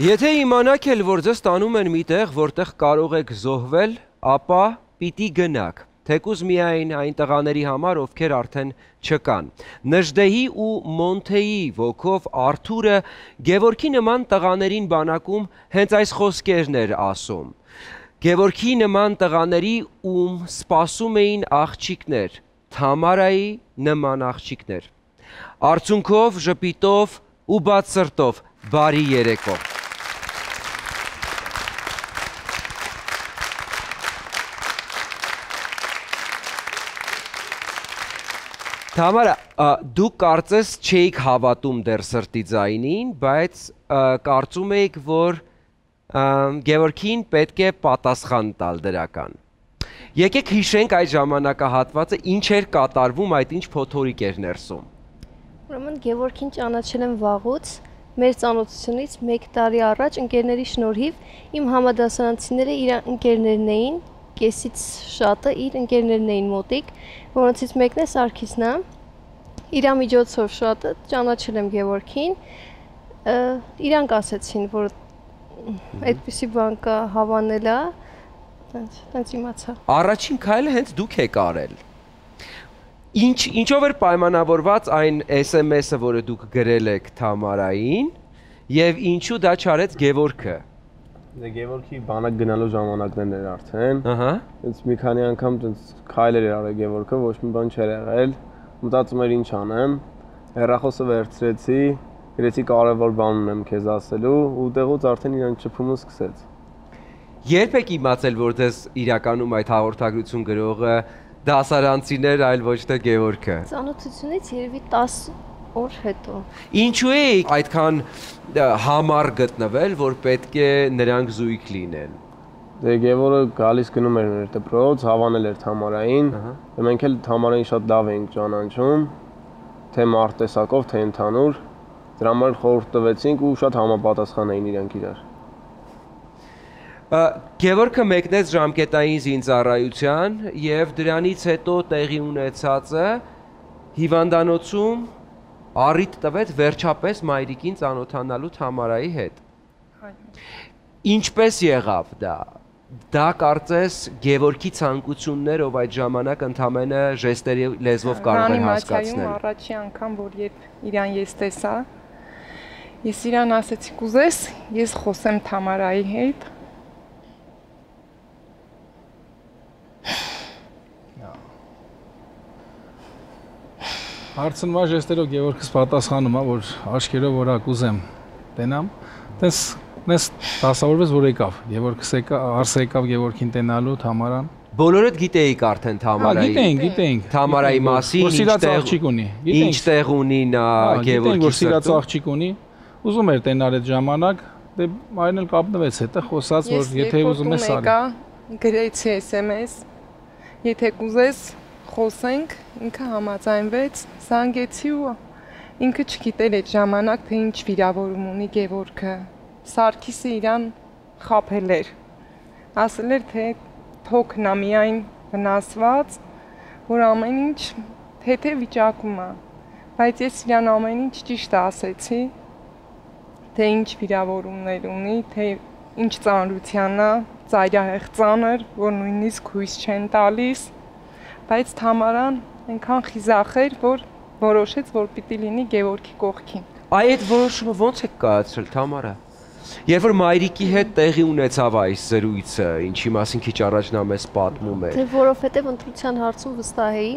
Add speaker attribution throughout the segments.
Speaker 1: Եթե իմանաք էլ, որ ձեզ տանում են միտեղ, որտեղ կարող եք զոհվել, ապա պիտի գնաք, թեկուզ միայն այն տղաների համար, ովքեր արդեն չկան։ Նժդեհի ու Մոնթեի ոգով Արթուրը Գևորգի նման տղաներին բանակում հենց այս խոսքերն էր ասում։ Գևորգի նման տղաների, ում սպասում էին աղջիկներ, Թամարայի նման աղջիկներ։ Արդյունքով, ժպիտով ու բաց սրտով, բարի երեկո։ Թամարա, դուք կարծես չէիք հավատում դեռ սրտի ձայնին, բայց կարծում էիք, որ Գևորգին պետք է պատասխան տալ դրական։ Եկեք հիշենք այդ ժամանակահատվածը, ինչ էր կատարվում, այդ ինչ փոթորիկ էր ներսում։
Speaker 2: Ուրեմն Գևորգին ճանաչել եմ վաղուց, մեր ծանոթությունից 1 տարի առաջ ընկերների շնորհիվ իմ համադասարանցիները իր ընկերներն էին, կեսից շատը իր ընկերներն էին մոտիկ, որոնցից մեկն է Սարգիսն է, իր միջոցով շատը ճանաչել եմ Գևորգին, իրանք ասեցին, որ այդպիսի բան կա, հավանել է, տենց իմացա։ Առաջին
Speaker 1: քայլը հենց դուք եք արել։ Ինչով էր պայմանավորված այն SMS-ը, որը դուք գրել եք Թամարային, եւ ինչու դա չարեց Գևորգը։
Speaker 3: Գևորգի բանակ գնալու ժամանակներն էր արդեն։ Հենց մի քանի անգամ տենց քայլեր էր արել Գևորգը, ոչ մի բան չէր եղել։ Մտածում էր ինչ անեմ։ Հեռախոսը վերցրեցի, գրեցի կարևոր բան ունեմ քեզ ասելու ու տեղից արդեն իրան ճփումը սկսեց։
Speaker 1: Երբ եք իմացել, որ դες իրականում այդ հաղորդագրություն գրողը դասարանցիներ, այլ ոչ թե Գևորգը։
Speaker 2: Ծանոթությունից երևի 10 օր հետո։
Speaker 1: Ինչու է այդքան համառ գտնվել, որ պետք է նրանք զույգ լինեն։
Speaker 3: Դե Գևորգը գալիս գնում էր մեր դպրոց, հավանել էր Թամարային, մենք էլ Թամարային շատ լավ էինք ճանաչում, թե մարտեսակով, թե ընդհանուր, դրա համար խորհուրդ տվեցինք ու շատ համապատասխան էին իրանք իրար։
Speaker 1: Գևորգը մեկնեց ժամկետային զինծառայության եւ դրանից հետո տեղի ունեցածը հիվանդանոցում առիթ տվեց վերջապես մայրիկին ծանոթանալու Թամարայի հետ։ Ինչպես եղավ դա։ Դա կարծես Գևորգի ցանկություններով այդ ժամանակ ընդամենը ժեստերի լեզվով կարող էր հասկացնել։
Speaker 4: Առաջի անգամ, որ երբ իրան ես տեսա, ես իրան ասեցի՝ «Կուզես, ես խոսեմ Թամարայի հետ»։
Speaker 5: Հարցն մա ժեստերով Գևորգս պատասխանում է, որ աչքերով որ կուզեմ տենամ, տես դասավորվեց, որ եկավ, Գևորգս հարցը եկավ Գևորգին տենալու Թամարան։
Speaker 1: Բոլորդ գիտեիք արդեն Թամարայի։
Speaker 5: Գիտեինք։
Speaker 1: Թամարայի մասին,
Speaker 5: որ սիրած աղջիկ ունի։
Speaker 1: Ինչ տեղ ունի նա Գևորգի
Speaker 5: որ սիրած աղջիկ ունի, ուզում էր տենալ այդ ժամանակ, դե այն էլ կապնվեց հետը, խոսած, որ եթե ուզում ես արի։
Speaker 4: Գրեցի SMS, եթե կուզես խոսենք, ինքը համաձայնվեց, զանգեցի ու ինքը չգիտեր այդ ժամանակ, թե ինչ վիրավորում ունի Գևորգը։ Սարգիսը իրան խաբել էր, ասել էր, թե թոքն է միայն վնասված, որ ամեն ինչ թեթե վիճակում է, բայց ես իրան ամեն ինչ ճիշտ ասեցի, թե ինչ վիրավորումներ ունի, թե ինչ ծանրությանն է, ծայրահեղ ծանր, որ նույնիսկ հույս չեն տալիս, բայց Թամարան այնքան խիզախ էր, որ որոշեց, որ պիտի լինի Գևորգի կողքին։
Speaker 1: Այդ որոշումը ո՞նց է կայացրել Թամարը։ Երբ որ մայրիկի հետ տեղի ունեցավ այս զրույցը, ինչի մասին քիչ առաջ նա մեզ պատմում էր։
Speaker 2: Դե որովհետև ընտրության հարցում վստահ էի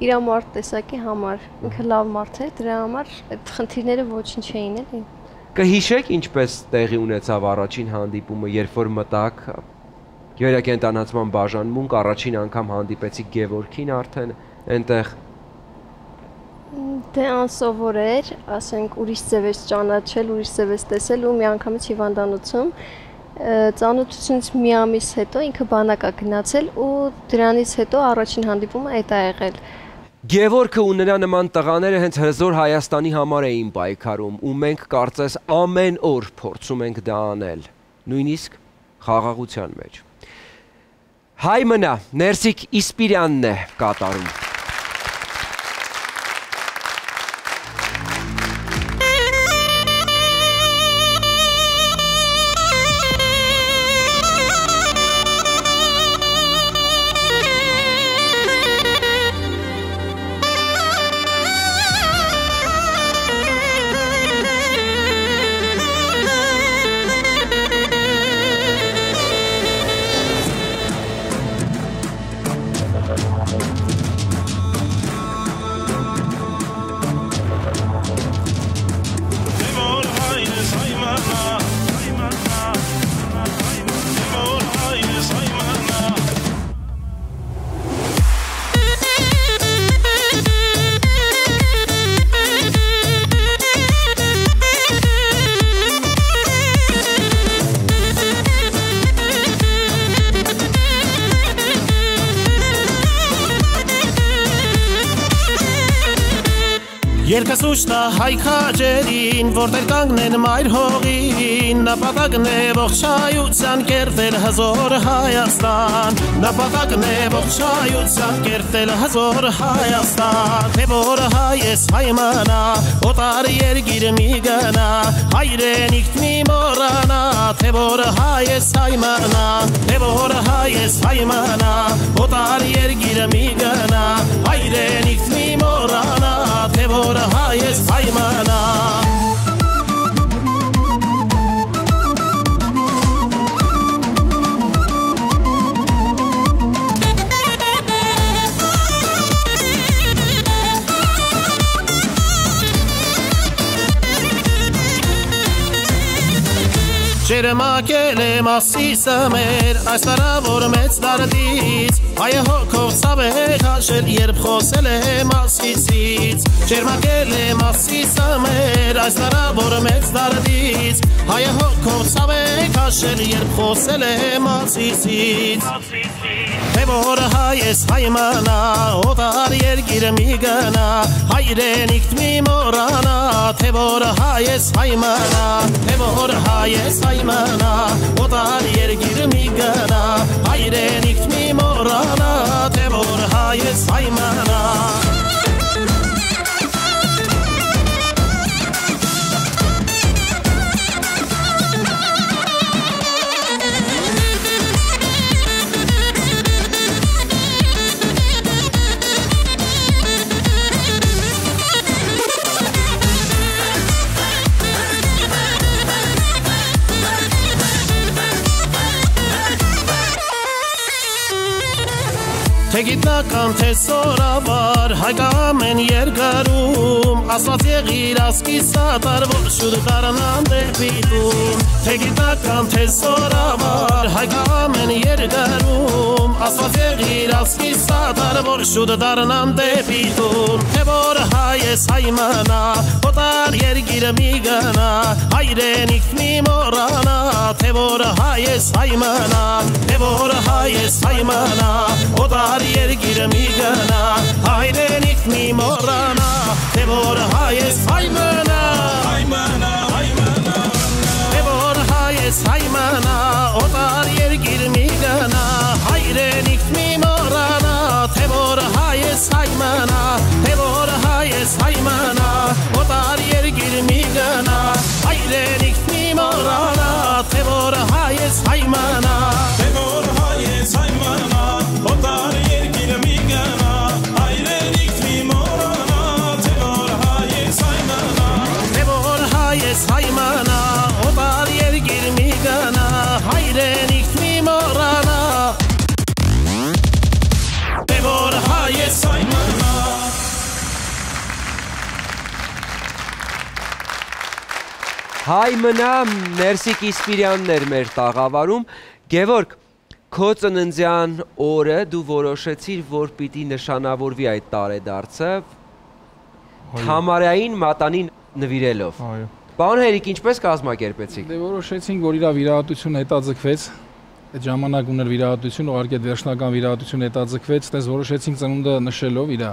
Speaker 2: իր մարդ տեսակի համար, ինքը լավ մարդ է, դրա համար այդ խնդիրները ոչինչ չէին էլի։
Speaker 1: Կհիշեք ինչպես տեղի ունեցավ առաջին հանդիպումը, երբ որ մտաք Գերակենտանացման բաժանմունք, առաջին անգամ հանդիպեցի Գևորգին արդեն այնտեղ։
Speaker 2: Դե անսովոր էր, ասենք ուրիշ ձև ես ճանաչել, ուրիշ ձև ես տեսել ու մի անգամից հիվանդանոցում ծանոթությունից մի ամիս հետո ինքը բանակ է գնացել ու դրանից հետո առաջին հանդիպումը այդ է եղել։
Speaker 1: Գևորգը ու նրա նման տղաները հենց հզոր Հայաստանի համար էին պայքարում ու մենք կարծես ամեն օր փորձում ենք դա անել, նույնիսկ խաղաղության մեջ։ Հայ մնա, Ներսիկ Իսպիրյանն է կատարում։
Speaker 6: Երկս ուշտա հայքաջերին, որտեր կանգնեն մայր հողին, նպատակն է ողջայության կերտել հզոր Հայաստան, նպատակն է ողջայության կերտել հզոր Հայաստան, թե որ հայ ես հայ մնա, օտար երգիր մի գնա, հայրենիքդ մի մոռանա, թե որ հայ ես հայ մնա, թե որ հայ ես հայ մնա, օտար երգիր մի գնա, հայրենիքդ մի մոռանա, թե որ հայ ես հայ մնա Ջերմակել է մասիսը մեր, այս տարավոր մեծ դարդից, հայը հոգով ցավ է քաշել, երբ խոսել է մասիսից, ջերմակել է մասիսը մեր, այս տարավոր մեծ դարդից, հայը հոգով ցավ է քաշել, երբ խոսել է մասիսից, թե որ հայ ես հայ մնա, օտար երգիր մի գնա, հայրենիքդ մի մոռանա, թե որ հայ ես հայ մնա, թե որ հայ ես հայ մնա, օտար երգիր մի գնա, հայրենիքդ մի մոռանա, թե որ հայ ես հայ մնա Թե գիտնական, թե սորավար, հայկա ամեն երկրում, ասված եղիր ասկի սատար, որ շուտ դառնան դեպի տուն, թե գիտնական, թե սորավար, հայկա ամեն երկրում, ասված եղիր ասկի սատար, որ շուտ դառնան դեպի տուն, թե որ հայ ես հայ մնա, օտար երգիրը մի գնա, հայրենիքդ մի մոռանա, թե որ հայ ես հայ մնա, թե որ հայ ես հայ մնա, օտար երգիրը մի գնա, հայրենիքդ մի մոռանա, թե որ հայ ես հայ մնա, հայ մնա, հայ մնա, թե որ հայ ես հայ մնա, օտար երգիր մի գնա, հայրենիքդ մի մոռանա, թե որ հայ ես հայ մնա, թե որ հայ ես հայ մնա, օտար երգիր մի գնա, հայրենիքդ մի մոռանա, թե որ հայ ես հայ մնա, թե որ հայ ես հայ մնա, օտար երգիրը մի գնա, հայրենիքդ մի մոռանա, թե որ հայ ես հայ մնա, թե որ հայ ես հայ մնա, օտար երգիր մի գնա, հայրենիքդ մի մոռանա, թե որ հայ ես հայ մնա
Speaker 1: Հայ մնա, Ներսիկ Իսպիրյանն էր մեր տաղավարում, Գևորգ, քո ծննդյան օրը դու որոշեցիր, որ պիտի նշանավորվի այդ տարեդարձը Թամարային մատանին նվիրելով։ Պարոն Հերիկ, ինչպես կազմակերպեցիք։
Speaker 5: Դե որոշեցինք, որ իր վիրահատությունը հետաձգվեց, այդ ժամանակ ուներ վիրահատություն, ուղղակի վերջնական վիրահատությունը հետաձգվեց, դες որոշեցինք ծնունդը նշելով իր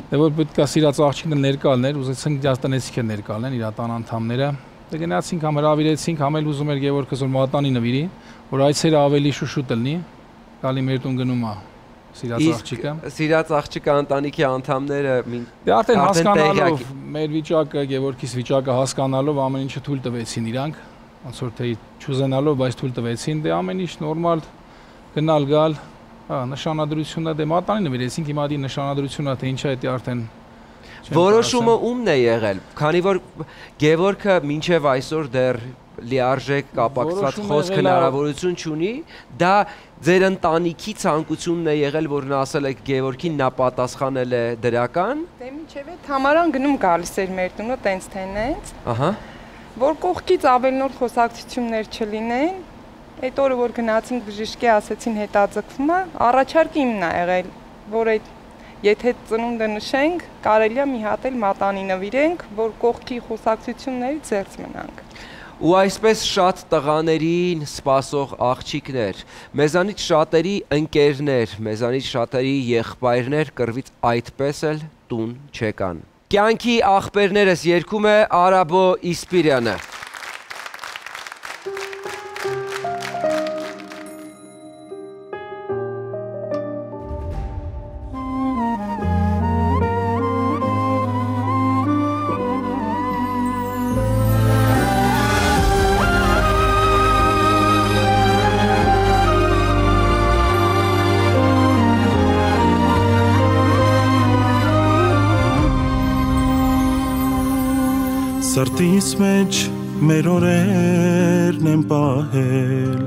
Speaker 5: Դե որ պետք է սիրած աղջիկը ներկա լիներ, ուզեցինք դրա տնեցիքը ներկա լինեն, իր տան անդամները։ Դե գնացինք, հրավիրեցինք, համ էլ ուզում էր Գևորգը որ մատանի նվիրի, որ այցերը ավելի շուշուտ լինի, գալի մեր տուն գնում է սիրած աղջիկը։
Speaker 1: Սիրած աղջիկը ընտանիքի անդամները
Speaker 5: Դե արդեն հասկանալով մեր վիճակը, Գևորգիս վիճակը հասկանալով ամեն ինչը թույլ տվեցին իրանք, ոնց որ թե չուզենալով, բայց թույլ տվեցին, դե ամեն ինչ նորմալ գնալ գալ նշանադրությունը դե մատանի նվիրեցինք, հիմա դի նշանադրությունը թե ինչա է արդեն
Speaker 1: Որոշումը ումն է եղել, քանի որ Գևորգը մինչև այսօր դեռ լիարժեք կապակցված խոսք հնարավորություն չունի, դա ձեր ընտանիքի ցանկությունն է եղել, որ նա ասել եք Գևորգին, նա պատասխանել է դրական։
Speaker 4: Դե մինչև է Թամարան գնում գալիս էր մեր տունը տենց թենեց։
Speaker 1: Ահա։ Որ
Speaker 4: կողքից ավելի նոր խոսակցություններ չլինեն, այդ օրը որ գնացինք բժիշկի ասեցին հետաձգվում է, առաջարկը իմն է եղել, որ այդ եթե ծնունդը նշենք, կարելի է մի հատ էլ մատանի նվիրենք, որ կողքի խոսակցություններից զերծ մնանք։
Speaker 1: Ու այսպես շատ տղաներին սպասող աղջիկներ, մեզանից շատերի ընկերներ, մեզանից շատերի եղբայրներ կռվից այդպես էլ տուն չեկան։ Կյանքի աղբերներս երգում է Արաբո Իսպիրյանը։
Speaker 6: Սրտիս մեջ մեր օրերն են պահել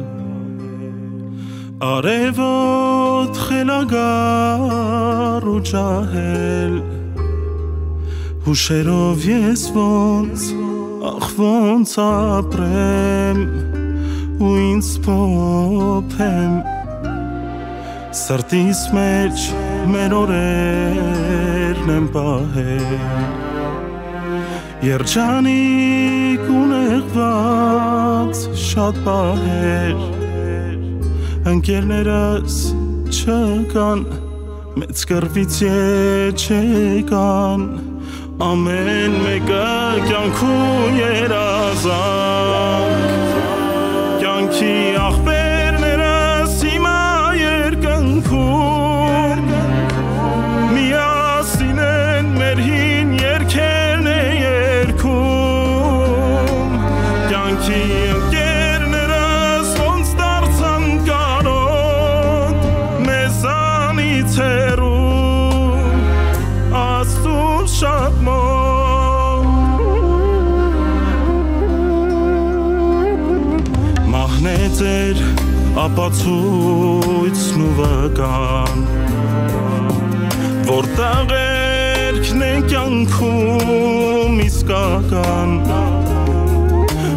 Speaker 6: Արևոտ խելագար ու ջահել Հուշերով ես ոնց, ախ ոնց ապրեմ ու ինձ փոփեմ Սրտիս մեջ մեր օրերն են պահել Երջանիկ ունեղված շատ պահեր Ընկերներս չկան, մեծ կռվից չեկան Ամեն մեկը կյանքում երազանք Կյանքի աղբերներս հիմա երկնքում Միասին են մեր հին երգերն է Կյանքի ընկերներս ոնց դարձան կարոտ մեզանից հեռու Աստծուն շատ մոտ Մահնեց էր ապացույցն ու վկան Որտեղ երգն է կյանքում իսկական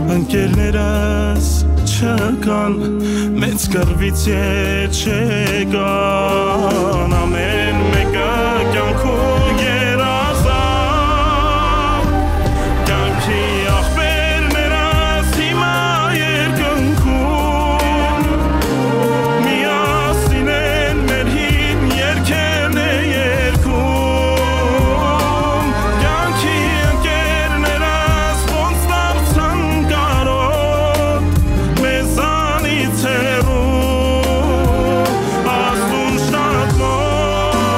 Speaker 6: Ընկերներս չկան, մեծ կռվից չեկան Ամեն մեկը կյանքում երազանք Կյանքի աղբերներս հիմա երկնքում Միասին են մեր հին երգերն է երգում Կյանքի ընկերներս ոնց դարձան Մեզանից հեռու Աստուն շատ մոտ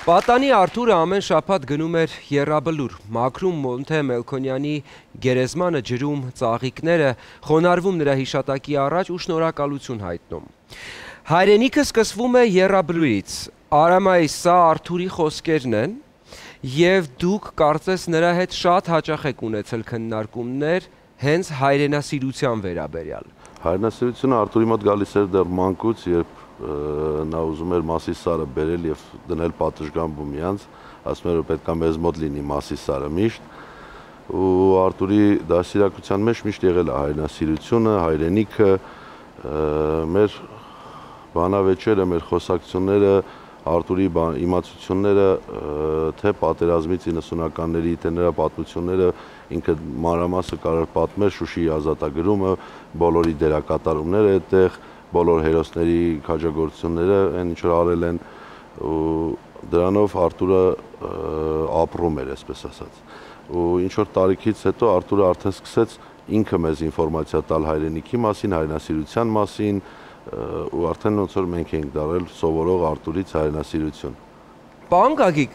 Speaker 1: Պատանի Արթուրը ամեն շաբաթ գնում էր եռաբլուր, մաքրում Մոնթե Մելքոնյանի գերեզմանը, ջրում ծաղիկները, խոնարհվում նրա հիշատակի առաջ ու շնորհակալություն հայտնում։ Հայրենիքը սկսվում է եռաբլուրից։ Արամայի, սա Արթուրի խոսքերն են, եւ դուք կարծես նրա հետ շատ հաճախ եք ունեցել քննարկումներ հենց հայրենասիրության վերաբերյալ։
Speaker 7: Հայրենասիրությունը Արթուրի մոտ գալիս էր դեռ մանկուց, երբ նա ուզում էր Մասի սարը բերել եւ դնել պատշգամբում միանց, ասում էր որ պետք է մեզ մոտ լինի Մասի սարը միշտ, ու Արթուրի դասիրակության մեջ միշտ եղել է հայրենասիրությունը, հայրենիքը, մեր բանավեճերը, մեր խոսակցությունները, Արթուրի իմացությունները, թե պատերազմից 90-ականների, թե նրա պատմությունները, ինքը մանրամասը կարող պատմել, Շուշիի ազատագրումը, բոլորի դերակատարումները այդտեղ, բոլոր հերոսների քաջագործությունները, այն ինչ որ արել են, ու դրանով Արթուրը ապրում էր, այսպես ասած։ Ու ինչ որ տարիքից հետո Արթուրը արդեն սկսեց ինքը մեզ ինֆորմացիա տալ հայրենիքի մասին, հայրենասիրության մասին, ու արդեն ոնց որ մենք ենք դարել սովորող Արթուրից հայրենասիրություն։
Speaker 1: Պարոն Գագիկ,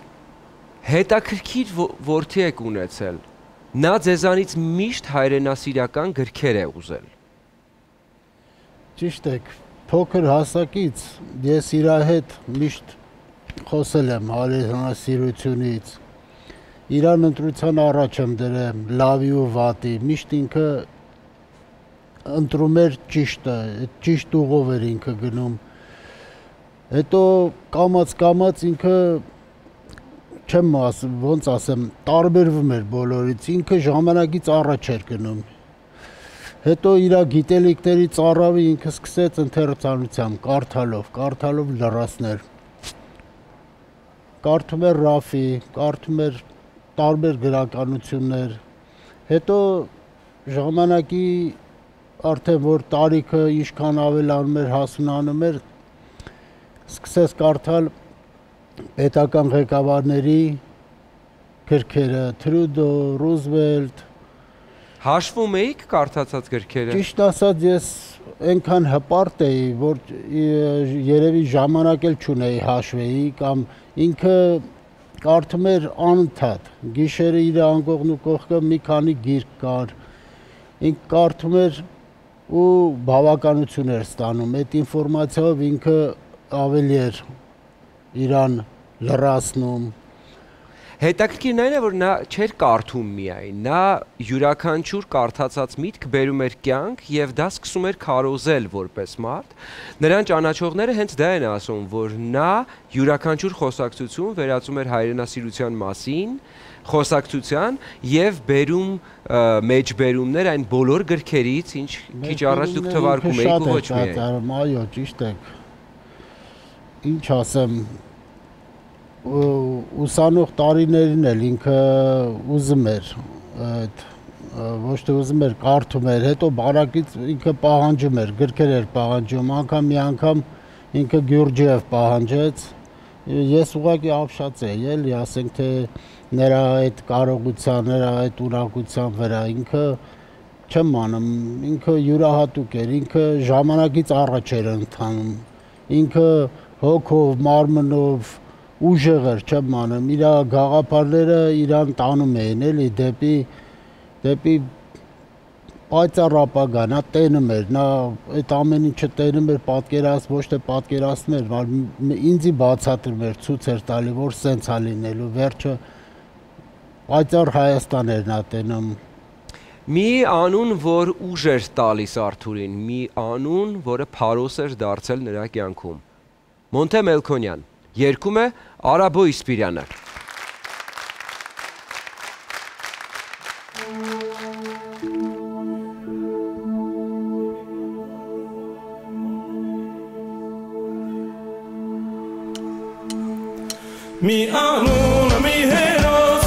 Speaker 1: հետաքրքիր որդի եք ունեցել։ Նա ձեզանից միշտ հայրենասիրական գրքեր է ուզել։
Speaker 8: Ճիշտ եք, փոքր հասակից ես իր հետ միշտ խոսել եմ հայրենասիրությունից։ Իրան ընտրության առաջ եմ դրել լավի ու վատի, միշտ ինքը ընտրում էր ճիշտը, ճիշտ ուղով էր ինքը գնում։ Հետո կամաց ինքը չեմ ասում, ոնց ասեմ, տարբերվում էր բոլորից, ինքը ժամանակից առաջ էր գնում։ Հետո իր գիտելիքների ծառավի ինքը սկսեց ընթերցանությամբ, կարդալով լրացներ։ Կարդում էր Ռաֆի, կարդում էր տարբեր գրականություններ։ Հետո ժամանակի արդեն որ տարիքը ինչքան ավելանում էր, հասունանում էր, սկսեց կարդալ պետական ղեկավարների գրքերը, Թրուդո, Ռուզվելտ։
Speaker 1: Հաշվում էիք կարդացած գրքերը։
Speaker 8: Ճիշտ ասած ես այնքան հպարտ էի, որ երևի ժամանակ էլ չունեի հաշվեի, կամ ինքը կարդում էր անընդհատ, գիշերը իր անկողն ու կողքը մի քանի գիրք կար, ինքը կարդում էր ու բավականություն էր ստանում, այդ ինֆորմացիայով ինքը ավելի էր իրան լրացնում։
Speaker 1: Հետաքրքիրն այն է, որ նա չէր կարդում միայն, նա յուրաքանչյուր կարդացած միտք բերում էր կյանք եւ դա սկսում էր քարոզել որպես մարդ։ Նրան ճանաչողները հենց դա են ասում, որ նա յուրաքանչյուր խոսակցություն վերածում էր հայրենասիրության մասին, խոսակցության եւ բերում մեջբերումներ այն բոլոր գրքերից, ինչ քիչ առաջ դուք թվարկում եք ու ոչ միայն։
Speaker 8: Այո, ճիշտ եք։ Ինչ ասեմ, ուսանող տարիներին էլ ինքը ուզում էր, ոչ թե ուզում էր, կարդում էր, հետո բարակից ինքը պահանջում էր, գրքեր էր պահանջում, մի անգամ ինքը Գյուրջիև պահանջեց, ես ուղղակի ապշած էի, էլի, ասենք թե նրա այդ կարողության, նրա այդ ունակության վրա, ինքը չեմ անում, ինքը յուրահատուկ էր, ինքը ժամանակից առաջ էր ընթանում, ինքը հոգով, մարմնով, ուժեղ էր, չեմ անում, իր գաղափարները իրան տանում էին, էլի, դեպի պայծառ ապագա, նա տենում էր, նա այդ ամեն ինչը տենում էր, ոչ թե պատկերացնում էր, այլ ինձի բացատրում էր, ցույց էր տալի, որ սենց է լինելու, վերջը պայծառ Հայաստան էր նա տենում։
Speaker 1: Մի անուն, որ ուժ էր տալիս Արթուրին, մի անուն, որը փարոս էր դարձել նրա կյանքում։ Մոնթե Մելքոնյան, երգում է Արաբո Իսպիրյանը։
Speaker 6: Mi anun, mi heros,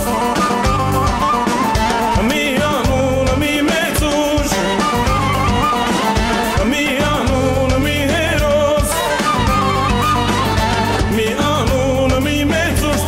Speaker 6: mi anun, mi metush, mi anun, mi heros, mi anun, mi metush.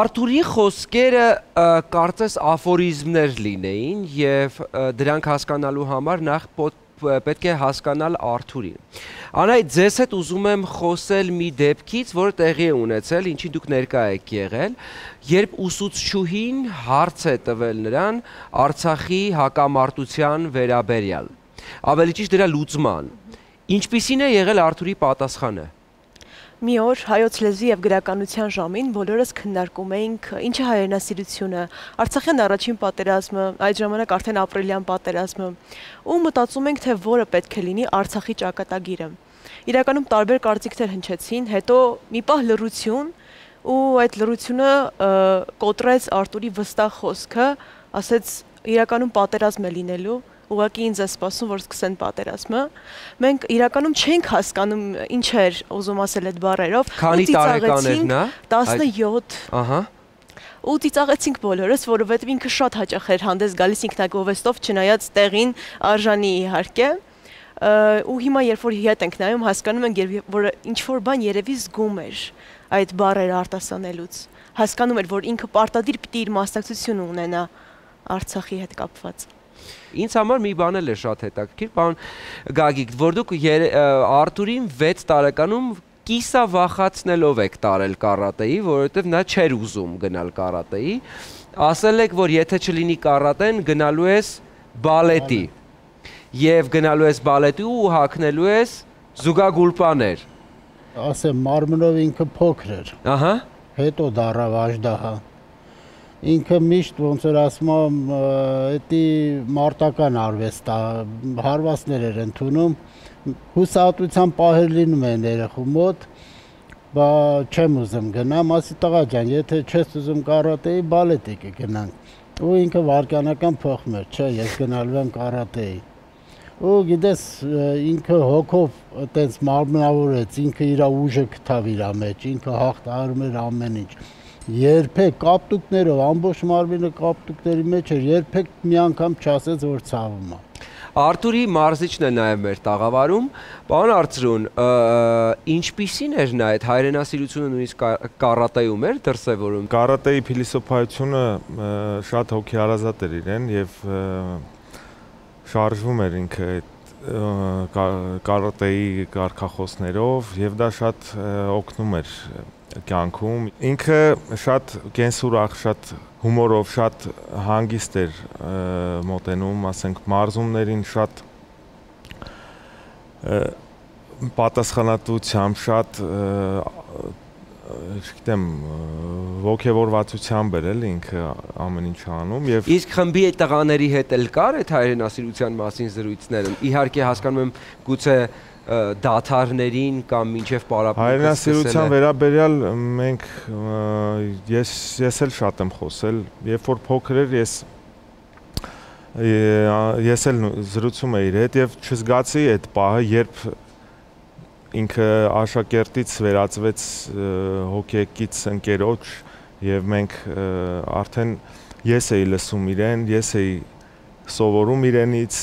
Speaker 1: Արթուրի խոսքերը կարծես աֆորիզմներ լինեին եւ դրանք հասկանալու համար նախ պետք է հասկանալ Արթուրին։ Անայ ձեզ հետ ուզում եմ խոսել մի դեպքից, որը տեղի է ունեցել, ինչի դուք ներկա եք եղել, երբ ուսուցչուհին հարց է տվել նրան Արցախի հակամարտության վերաբերյալ։ Ավելի ճիշտ դրա լուծման։ Ինչպիսին է եղել Արթուրի պատասխանը։
Speaker 9: Մի օր հայոց լեզվի եւ գրականության ժամին բոլորս քննարկում էինք ինչ է հայրենասիրությունը, Արցախյան առաջին պատերազմը, այդ ժամանակ արդեն ապրիլյան պատերազմը, ու մտածում ենք, թե որը պետք է լինի Արցախի ճակատագիրը։ Իրականում տարբեր կարծիքներ հնչեցին, հետո մի պահ լռություն, ու այդ լռությունը կոտրեց Արթուրի վստահ խոսքը, ասեց իրականում պատերազմ է լինելու, ուղղակի ինձ է սպասում, որ սկսեն պատերազմը։ Մենք իրականում չենք հասկանում ինչ էր ուզում ասել այդ բառերով։
Speaker 1: Քանի տարեկան էր նա։
Speaker 9: 17։
Speaker 1: Ահա։
Speaker 9: Ու ծիծաղեցինք բոլորս, որովհետև ինքը շատ հաճախ էր հանդես գալիս ինքնագովեստով, չնայած տեղին արժանի իհարկե։ Ու հիմա երբ որ հետ ենք նայում, հասկանում ենք, որ ինչ որ բան երևի զգում էր այդ բառերը արտասանելուց։ Հասկանում էր, որ ինքը պարտադիր պիտի իր մասնակցությունը ունենա Արցախի հետ կապված։
Speaker 1: Ինձ համար մի բան էլ է շատ հետաքրքիր, պարոն Գագիկ, որ դուք Արթուրին 6 տարեկանում կիսավախացնելով եք տարել կարատեի, որովհետև նա չէր ուզում գնալ կարատեի, ասել եք, որ եթե չլինի կարատեն, գնալու ես բալետի, եւ գնալու ես բալետի ու հագնելու ես զուգագուլպաներ։
Speaker 8: Ասեմ, մարմնով ինքը փոքր էր։
Speaker 1: Ահա։
Speaker 8: Հետո դառավ աժդահա։ Ինքը միշտ ոնց որ ասում եմ, էդի մարտական արվեստ է, հարվածներ էր ընդունում, հուսահատության պահեր լինում են երեխու մոտ, բա չեմ ուզում գնամ, ասի տղա ջան, եթե չես ուզում կարատեի, բալետի կգնանք։ Ու ինքը վարկանական փոխում էր, չէ, ես գնալու եմ կարատեի։ Ու գիտես, ինքը հոգով այտենց մարմնավորեց, ինքը իր ուժը գտավ իր մեջ, ինքը հաղթահարում էր ամեն ինչ։ Երբեք կապտուկներով, ամբողջ մարմինը կապտուկների մեջ էր, երբեք մի անգամ չասեց, որ ցավում է։
Speaker 1: Արթուրի մարզիչն է նաև մեր տաղավարում, պարոն Արծրուն, ինչպիսին էր նա այդ հայրենասիրությունը նույնիսկ կարատեում էր դրսևորում։
Speaker 10: Կարատեի փիլիսոփայությունը շատ հոգեհարազատ էր իրեն եւ շարժվում էր ինքը կարատեի կարգախոսներով եւ դա շատ օգնում էր կյանքում։ Ինքը շատ կենսուրախ, շատ հումորով, շատ հանգիստ էր մոտենում, ասենք մարզումներին շատ պատասխանատվությամբ, շատ չգիտեմ, ոգևորվածությամբ էր էլ ինքը ամեն ինչ անում եւ
Speaker 1: Իսկ խմբի տղաների հետ էլ կար այդ հայրենասիրության մասին զրույցները։ Իհարկե հասկանում եմ գուցե դաթարներին կամ մինչև պարապմունքը
Speaker 10: հայրենասիրության վերաբերյալ մենք ես էլ շատ եմ խոսել, երբ որ փոքր էր ես էլ զրուցում էի իր հետ եւ չզգացի այդ պահը, երբ ինքը աշակերտից վերածվեց հոգեկից ընկերոջ եւ մենք արդեն ես էի լսում իրեն, ես էի սովորում իրենից,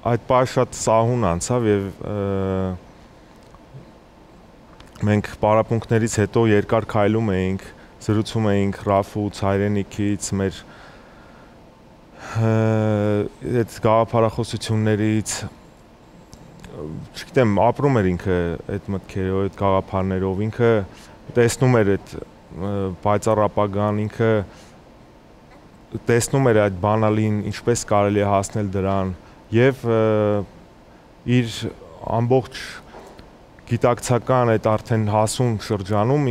Speaker 10: այդ պահը շատ սահուն անցավ եւ մենք պարապմունքներից հետո երկար քայլում էինք, զրուցում էինք Ռաֆուց, հայրենիքից, մեր այդ գաղափարախոսություններից, չգիտեմ, ապրում էր ինքը այդ մտքերով, այդ գաղափարներով, ինքը տեսնում էր այդ պայծառ ապագան, ինքը տեսնում էր այդ բանալին, ինչպես կարելի է հասնել դրան եւ իր ամբողջ գիտակցական այդ արդեն հասուն շրջանում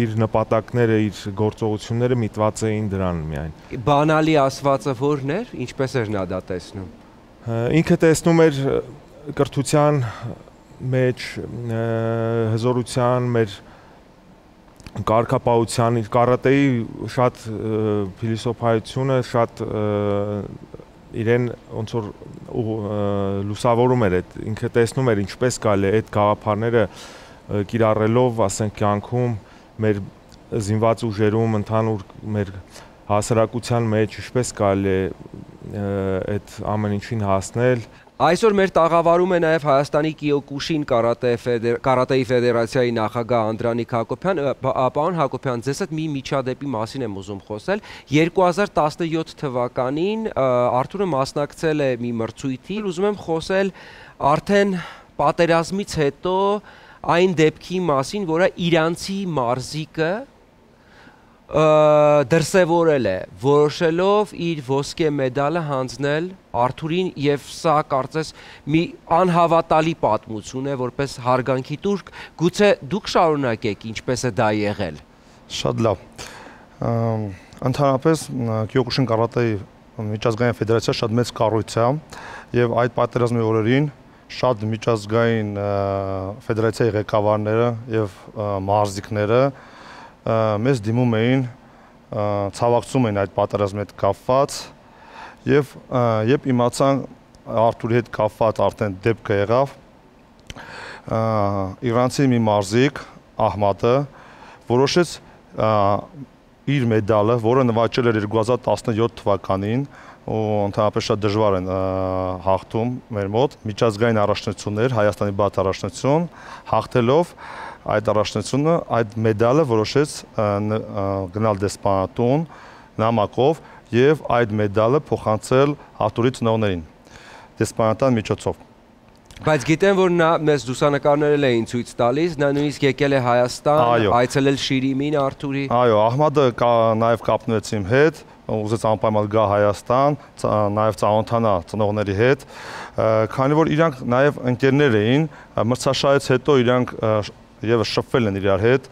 Speaker 10: իր նպատակները, իր գործողությունները միտված էին դրան միայն։
Speaker 1: Բանալի ասվածը որն էր, ինչպես էր նա դա տեսնում։
Speaker 10: Ինքը տեսնում էր կրթության մեջ, հզորության, մեր կարգապահության, կարատեի շատ փիլիսոփայությունը, շատ իրեն ոնց որ լուսավորում էր այդ, ինքը տեսնում էր ինչպես կարելի է այդ գաղափարները կիրառելով, ասենք կյանքում, մեր զինված ուժերում, ընդհանուր մեր հասարակության մեջ ինչպես կարելի է այդ ամեն ինչին հասնել։
Speaker 1: Այսօր մեր տաղավարում է նաև Հայաստանի Կիոկուշին կարատեի ֆեդերացիայի նախագահ Անդրանիկ Հակոբյան, պարոն Հակոբյան, ձեզ հետ մի միջադեպի մասին եմ ուզում խոսել։ 2017 թվականին Արթուրը մասնակցել է մի մրցույթի, ուզում եմ խոսել արդեն պատերազմից հետո այն դեպքի մասին, որը իրանցի մարզիկը դրսևորել է, որոշելով իր ոսկե մեդալը հանձնել Արթուրին, եւ սա կարծես մի անհավատալի պատմություն է, որպես հարգանքի տուրք, գուցե դուք շարունակեք ինչպես է դա եղել։
Speaker 11: Շատ լավ։ Ընդհանրապես Կիոկուշին կարատեի միջազգային ֆեդերացիա շատ մեծ կառույց է, եւ այդ պատերազմի օրերին շատ միջազգային ֆեդերացիայի ղեկավարները եւ մարզիկները մեզ դիմում էին, ցավակցում էին այդ պատերազմի հետ կապված եւ երբ իմացան Արթուրի հետ կապված արդեն դեպքը եղավ, իրանցի մի մարզիկ Ահմադը որոշեց իր մեդալը, որը նվաճել էր 2017 թվականին, ու ընդհանրապես շատ դժվար են հաղթում մեր մոտ միջազգային առաջնություններ, Հայաստանի բաց առաջնություն, հաղթելով այդ առաջնությունը այդ մեդալը որոշեց գնալ դեսպանատուն նամակով եւ այդ մեդալը փոխանցել Արթուրի ծնողներին դեսպանատան միջոցով։
Speaker 1: Բայց գիտեմ, որ նա մեզ լուսանկարներ էին ցույց տալիս, նա նույնիսկ եկել է Հայաստան, այցելել Շիրիմին Արթուրի։
Speaker 11: Այո, Ահմադը նաեւ կապնվեց իմ հետ, ուզեց անպայման գա Հայաստան, նաեւ ծանոթանա ծնողների հետ, քանի որ իրանք նաեւ ընկերներ էին, մրցաշարից հետո իրանք եւս շփվել են իրար հետ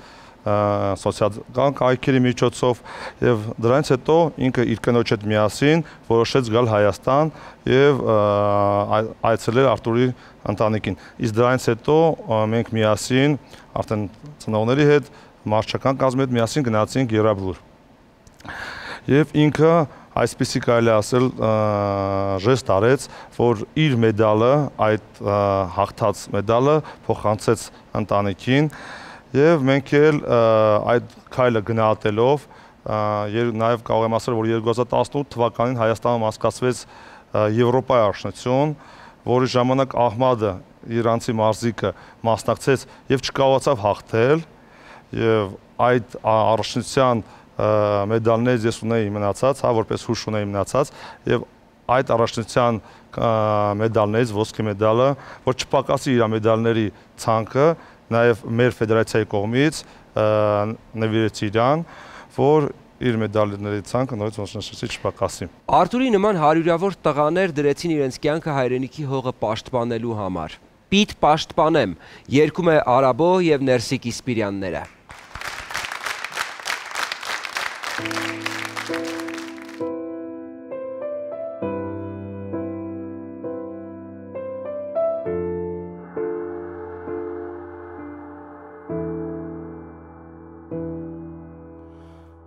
Speaker 11: սոցիալական կայքերի միջոցով եւ դրանից հետո ինքը իր կնոջ հետ միասին որոշեց գալ Հայաստան եւ այցելել Արթուրի ընտանիքին։ Իսկ դրանից հետո մենք միասին արդեն ծնողների հետ մարզչական կազմի հետ միասին գնացինք Եռաբլուր։ Եվ ինքը այսպեսի կարելի ասել ժեստ արեց, որ իր մեդալը, այդ հաղթած մեդալը փոխանցեց ընտանիքին եւ մենք էլ այդ քայլը գնահատելով նաեւ կարող եմ ասել, որ 2018 թվականին Հայաստանում անցկացվեց Եվրոպայի առաջնություն, որի ժամանակ Ահմադը իրանցի մարզիկը մասնակցեց եւ չկարողացավ հաղթել եւ այդ առաջնության մեդալներից ես ունեի մնացած, որպես հուշ ունեի մնացած եւ այդ առաջնության մեդալներից ոսկե մեդալը, որ չպակասի իր մեդալների ցանկը, նաեւ մեր ֆեդերացիայի կողմից նվիրեց իրան, որ իր մեդալների ցանկը նորից ոնցնշեցի չպակասի։
Speaker 1: Արթուրի նման հարյուրավոր տղաներ դրեցին իրենց կյանքը հայրենիքի հողը պաշտպանելու համար։ Պիտ պաշտպանեմ, երգում է Արաբո եւ Ներսիկ Իսպիրյանները։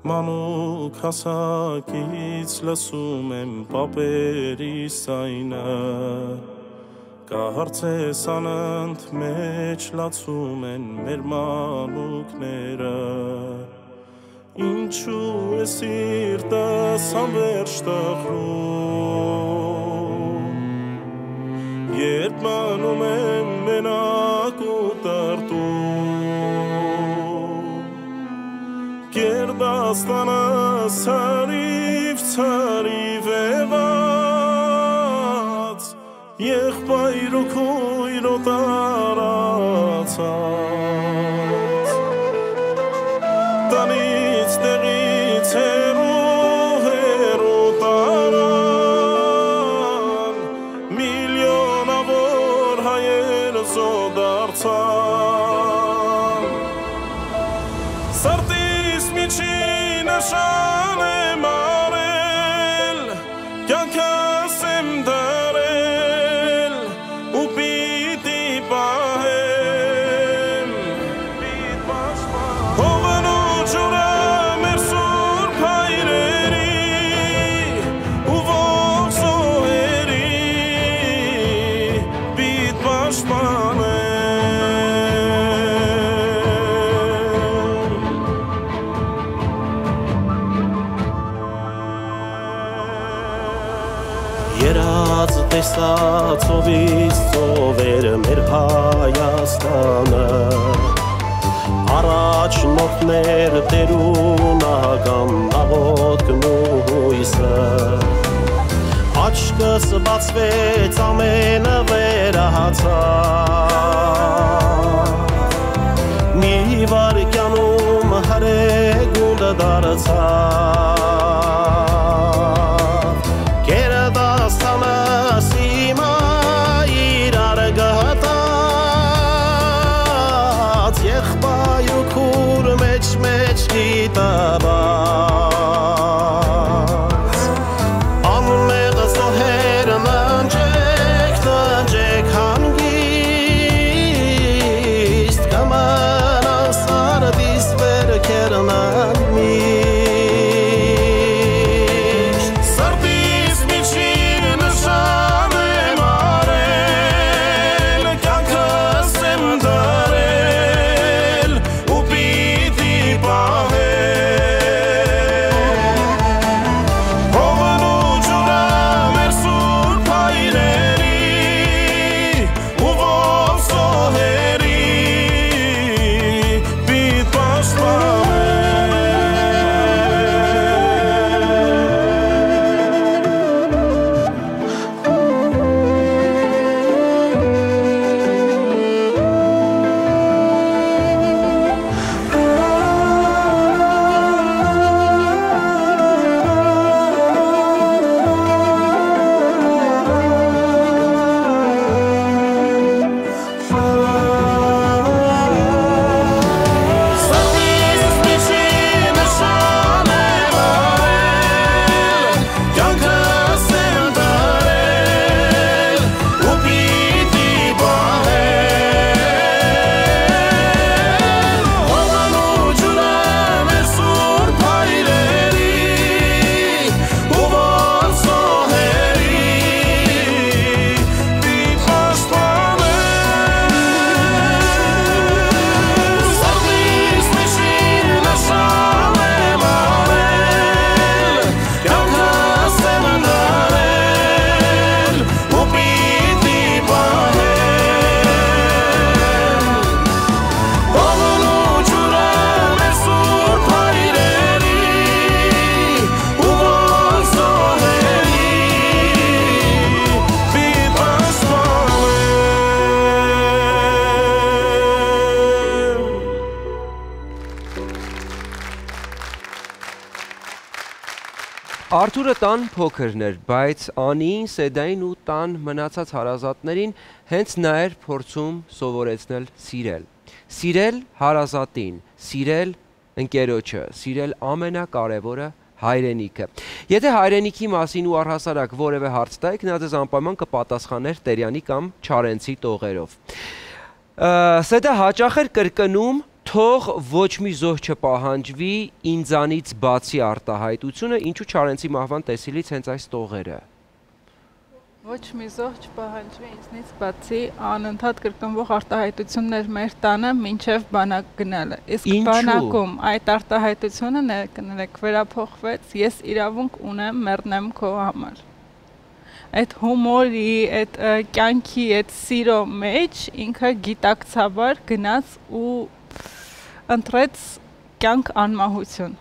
Speaker 6: Մանուկ հասակից լսում եմ պապերի սայնը, կահարցես անընդ մեջ լացում են մեր մանուկները, ինչու է սիրտս անվերջ տխրում, երբ մնում եմ մենակ ու տրտում, Գերդաստանը ցարիվ էված, եղբայր ու քույր տարածած, տանից տեղից հեռու տարան, միլիոնավոր հայեր զոդարձան, նշան եմ արել, կյանքս եմ դարել, ու պիտի պահեմ, հողն ու ջուրը մեր սուրբ հայրերի, ու ողջ զոհերի, պիտ պաշտպանեմ, երած տեսածովից ծովերը մեր Հայաստանը առաջնորդներ տերունական աղոթքն ու հույսը աչքս բացվեց ամենը վերահացավ մի վարկյանում հրեգունդը դարձավ Գերդաստանս հիմա իրար գտած եղբայր ու քուր մեջ գիտաբաց անմեղ զոհերն ընջեք հանգիստ կմանան սարդիս վերքերն անմիշտ սրտիս միջին նշան եմ արել կյանքս եմ դարել ու պիտի պահել հողն ու ջուրը մեր սուրբ հայրերի ու ով զոհերի պիտ
Speaker 1: Արթուրը տան փոքրն էր, բայց Անին, Սեդային ու տան մնացած հարազատներին հենց նա էր փորձում սովորեցնել սիրել։ Սիրել հարազատին, սիրել ընկերոջը, սիրել ամենակարևորը հայրենիքը։ Եթե հայրենիքի մասին ու առհասարակ որևէ հարց տայիք, նա ձեզ անպայման կպատասխաներ Տերյանի կամ Չարենցի տողերով։ Սեդը հաճախ էր կրկնում թող ոչ մի զոհ չպահանջվի ինձանից բացի արտահայտությունը, ինչու Չարենցի մահվան տեսիլից հենց այս տողերը։
Speaker 12: Ոչ մի զոհ չպահանջվի ինձնից բացի անընդհատ կրկնվող արտահայտություններ մեր տանը մինչև բանակ գնալը։ Իսկ բանակում այդ արտահայտությունը ներկներեք վերափոխվեց, ես իրավունք ունեմ մեռնեմ քո համար։ Այդ հումորի, այդ կյանքի, այդ սիրո մեջ ինքը գիտակցաբար գնաց ու ընտրեց կյանք անմահություն։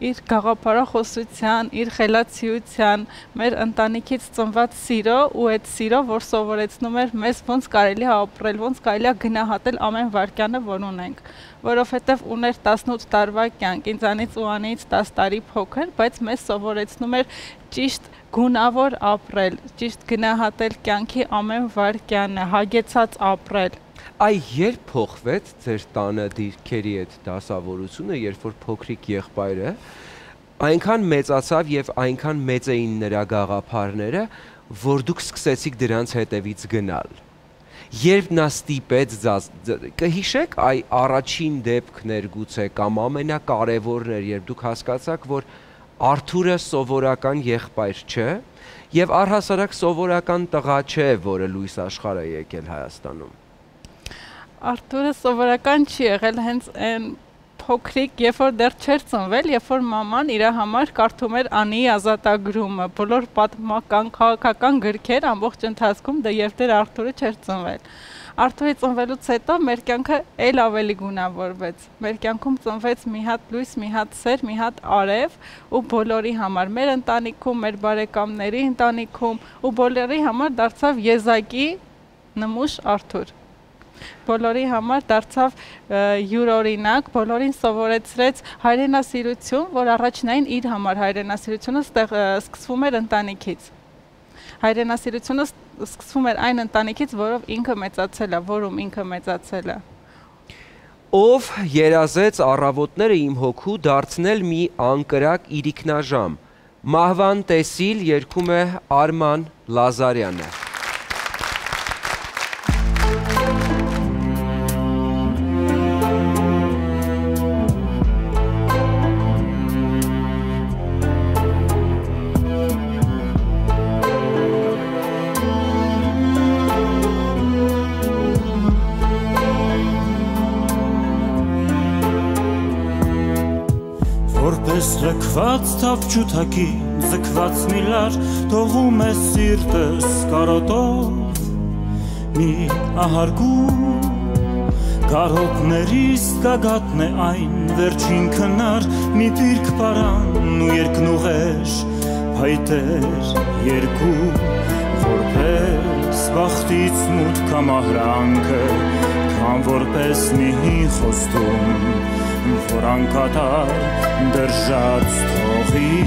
Speaker 12: Իր գաղափարախոսության, իր խելացիության, մեր ընտանիքից ծնված սիրո ու այդ սիրո, որ սովորեցնում էր մեզ ոնց կարելի է ապրել, ոնց կարելի է գնահատել ամեն վայրկյանը, որ ունենք, որովհետև ուներ 18 տարվա կյանք, ինձանից ու Անիից 10 տարի փոքր, բայց մեզ սովորեցնում էր ճիշտ գունավոր ապրել, ճիշտ գնահատել կյանքի ամեն վայրկյանը, հագեցած ապրել։
Speaker 1: Այ երբ փոխվեց ձեր տանը դիրքերի այդ դասավորությունը, երբ որ փոքրիկ եղբայրը այնքան մեծացավ եւ այնքան մեծ էին նրա գաղափարները, որ դուք սկսեցիք դրանց հետևից գնալ։ Երբ նա ստիպեց կհիշեք այ առաջին դեպքներ գուցե կամ ամենակարևորն էր, երբ դուք հասկացաք, որ Արթուրը սովորական եղբայր չէ եւ առհասարակ սովորական տղա չէ, որը լույս աշխարհ է եկել Հայաստանում։
Speaker 12: Արթուրը սովորական չի եղել հենց այն փոքրիկ, երբ որ դեռ չէր ծնվել, երբ որ մաման իր համար կարդում էր Անի ազատագրումը, բոլոր պատմական, քաղաքական գրքեր ամբողջ ընթացքում դա երբ դեռ Արթուրը չէր ծնվել։ Արթուրի ծնվելուց հետո մեր կյանքը էլ ավելի գունավորվեց։ Մեր կյանքում ծնվեց մի հատ լույս, մի հատ սեր, մի հատ արև ու բոլորի համար, մեր ընտանիքում, մեր բարեկամների ընտանիքում ու բոլորի համար դարձավ եզակի նմուշ Արթուր։ Բոլորի համար դարձավ յուրօրինակ, բոլորին սովորեցրեց հայրենասիրություն, որ առաջնային իր համար հայրենասիրությունը սկսվում էր ընտանիքից։ Հայրենասիրությունը սկսվում էր այն ընտանիքից, որով ինքը մեծացել է, որում ինքը մեծացել է։
Speaker 1: Ով երազեց առավոտները իմ հոգու դարձնել մի անկրակ իրիկնաժամ։ Մահվան տեսիլ երգում է Արման Լազարյանը։
Speaker 13: Զգված թավջութակին, զգված միլար, թողում է սիրտս կարոտով, մի ահարգում, կարոտներիս գագատն է այն, վերջին քնար, մի դիրք պարան ու երկնուղեր, փայտեր երկու, որպես բախտից մութ կամահրանքը, կամ որպես մի խոստում, որ անկատար դրժած թողի